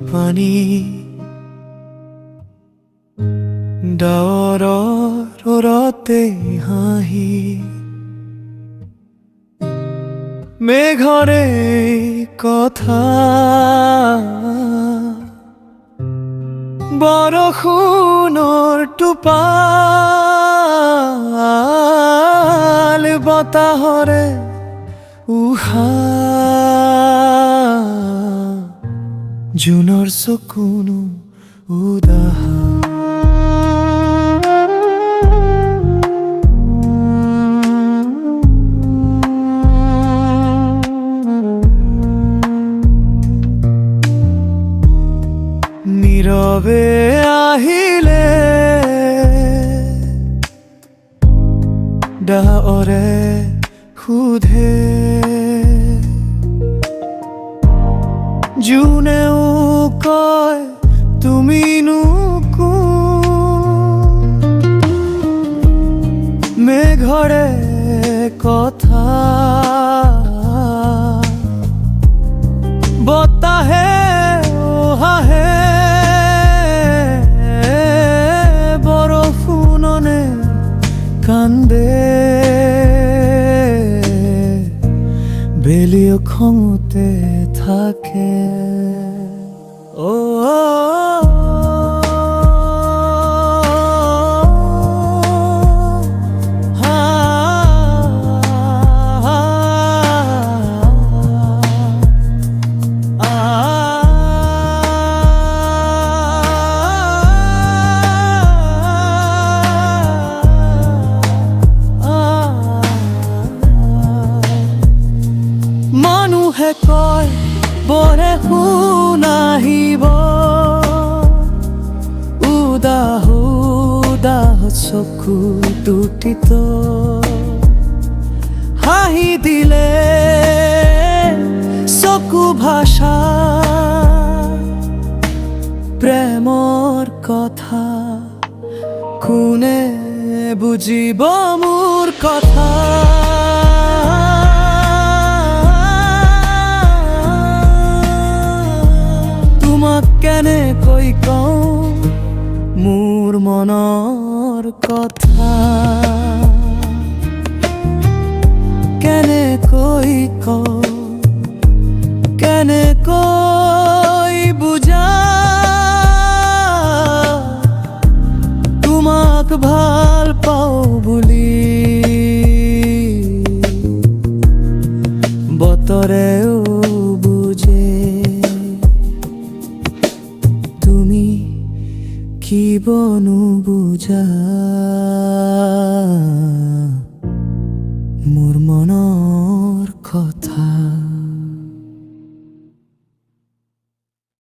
পানী ডাৱৰৰ ওৰতে হাঁহি মেঘৰে কথা বৰষুণৰ টোপাল বতাহৰে উশাহ জুনৰ চকুনো উদাহা নীৰৱে আহিলে ডাৱৰে সুধে জোনেও কয় তুমিনো কোন মেঘৰে কথা বতাহে উহাহে বৰষুণনে কান্দে বেলিও খঙতে থাকে মানুহে কয় বৰষুণ আহিব উদাহ উদাহ চকু দুটিত হাঁহি দিলে চকু ভাষা প্ৰেমৰ কথা কোনে বুজিব মোৰ কথা কেনেকৈ কওঁ মোৰ মনৰ কথা কেনেকৈ কওঁ কেনেকৈ বুজা তোমাক ভাল পাওঁ বুলি বতৰেও কি বনু বুঝা